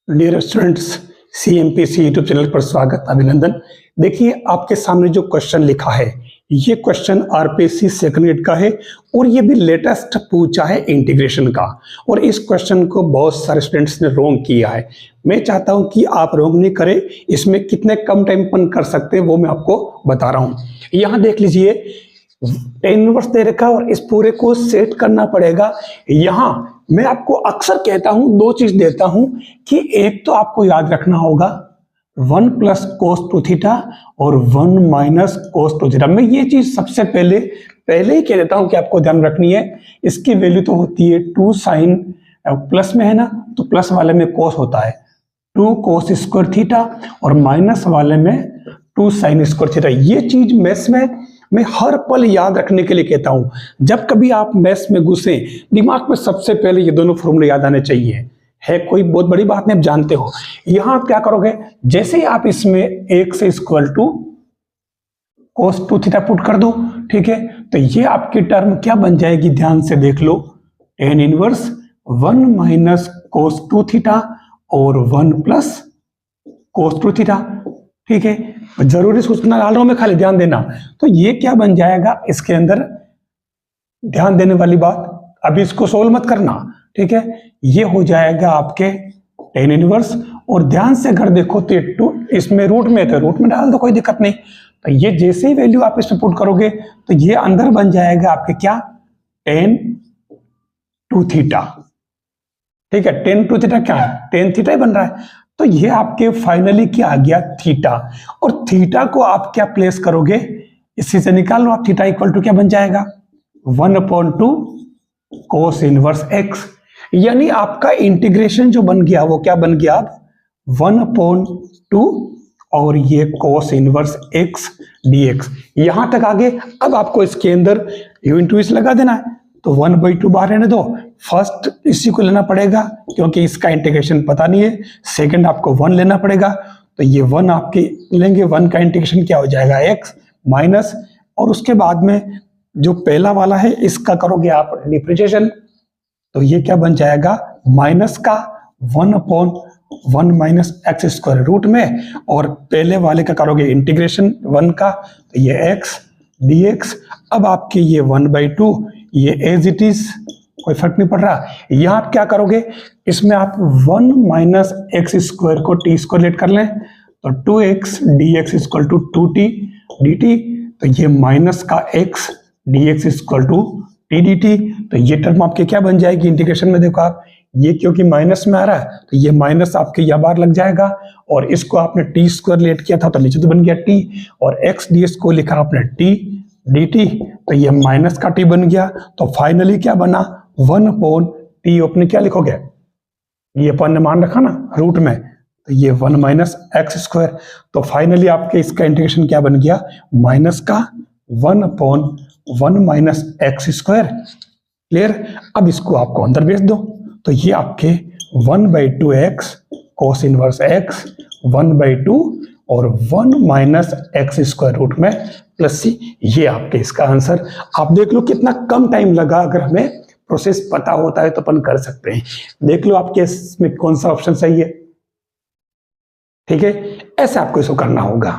Dear students, सीएमपीसी YouTube channel पर स्वागत, अभिनंदन। देखिए आपके सामने जो क्वेश्चन लिखा है, ये क्वेश्चन आरपीएससी सेकंड ग्रेड का है और ये भी लेटेस्ट पूछा है इंटीग्रेशन का। और इस क्वेश्चन को बहुत सारे स्टूडेंट्स ने रॉन्ग किया है। मैं चाहता हूं कि आप रॉन्ग नहीं करें। इसमें कितने कम टाइम पन कर सकते हैं वो मैं आपको बता रहा हूं। यहां देख लीजिए, टेन इनवर्स दे रखा और इस पूरे को सेट करना पड़ेगा। यहां मैं आपको अक्सर कहता हूं, दो चीज देता हूं कि एक तो आपको याद रखना होगा 1 प्लस कोस टू थीटा और 1 माइनस कोस टू थीटा। मैं ये चीज सबसे पहले ही कह देता हूं कि आपको ध्यान रखनी है। इसकी वैल्यू तो होती है 2 साइन, प्लस में है ना, तो प्लस वाले में कोस होता है 2 कोस स्क्वायर थीटा और माइनस वाले में 2 साइन स्क्वायर थीटा। ये चीज मैथ्स में मैं हर पल याद रखने के लिए कहता हूं। जब कभी आप मैथ्स में घुसे, दिमाग में सबसे पहले ये दोनों फॉर्मूले याद आने चाहिए। है कोई बहुत बड़ी बात नहीं, आप जानते हो। यहां आप क्या करोगे, जैसे ही आप इसमें 1 से equal to cos two theta put कर दो, ठीक है, तो ये आपकी टर्म क्या बन जाएगी, ध्यान से देख लो, tan inverse 1 minus cos two theta और 1 प्लस कोस टू थीटा। ठीक है, जरूरी सूचना डाल रहा हूं मैं, खाली ध्यान देना। तो ये क्या बन जाएगा, इसके अंदर ध्यान देने वाली बात, अभी इसको सोल्व मत करना, ठीक है। ये हो जाएगा आपके टेन इनवर्स, और ध्यान से अगर देखो तो 2 इसमें रूट में, तो रूट में डाल दो, कोई दिक्कत नहीं। तो ये जैसे ही वैल्यू आप इसमें पुट करोगे तो ये अंदर बन जाएगा आपके क्या, टेन टू थीटा। ठीक है, टेन टू थीटा क्या है, टेन थीटा ही बन रहा है। तो ये आपके फाइनली क्या आ गया, थीटा। और थीटा को आप क्या प्लेस करोगे, इसी से निकाल लो आप, थीटा इक्वल टू क्या बन जाएगा, 1/2 कोस इनवर्स एक्स। यानी आपका इंटीग्रेशन जो बन गया वो क्या बन गया, अब 1/2 और ये कोस इनवर्स एक्स dx। यहां तक आगे अब आपको इसके अंदर यू इंटू इस लगा देना है, तो 1/2 बाहर रहने दो। फर्स्ट इसी को लेना पड़ेगा क्योंकि इसका इंटीग्रेशन पता नहीं है। सेकंड आपको 1 लेना पड़ेगा, तो ये 1 आपके लेंगे, 1 का इंटीग्रेशन क्या हो जाएगा, x माइनस, और उसके बाद में जो पहला वाला है इसका करोगे आप डिफरेंशिएशन, तो ये क्या बन जाएगा, माइनस का 1/1 माइनस एक्स स्क्वायर रूट में, और पहले वाले का करोगे इंटीग्रेशन 1 का, तो ये x dx। अब आपके ये 1/2 ये एज इट इज, कोई फर्क नहीं पड़ रहा। यहां आप क्या करोगे, इसमें आप 1 माइनस एक्स स्क्वायर को टी स्क्वायर लेट कर लें, तो 2x dx equal to 2t dt। तो ये माइनस का x dx equal to t dt। तो ये टर्म आपके क्या बन जाएगी इंटीग्रेशन में, देखो आप, ये क्योंकि माइनस में आ रहा है तो ये माइनस आपके यहाँ बार लग जाएगा, और इसको आपने टी स्क्वायर लेट किया था तो नीचे तो बन गया t, और x ds को लिखा आपने t dt, तो ये माइनस का t बन गया। तो फाइनली क्या बना, 1/t, अपने क्या लिखोगे, ये अपन ने मान रखा ना रूट में, तो ये 1 माइनस एक्स स्क्वायर। तो फाइनली आपके इसका इंटीग्रेशन क्या बन गया, माइनस का 1/1 माइनस एक्स स्क्वायर। क्लियर। अब इसको आपको अंदर भेज दो, तो ये आपके 1/2 एक्स कोस इनवर्स एक्स 1/2 और 1 माइनस एक्स स्क्वायर रूट में प्लस सी। ये आपके इसका आंसर। आप देख लो कितना कम टाइम लगा, अगर हमें प्रोसेस पता होता है तो अपन कर सकते हैं। देख लो आपके इसमें कौन सा ऑप्शन सही है, ठीक है। ऐसे आपको इसको करना होगा।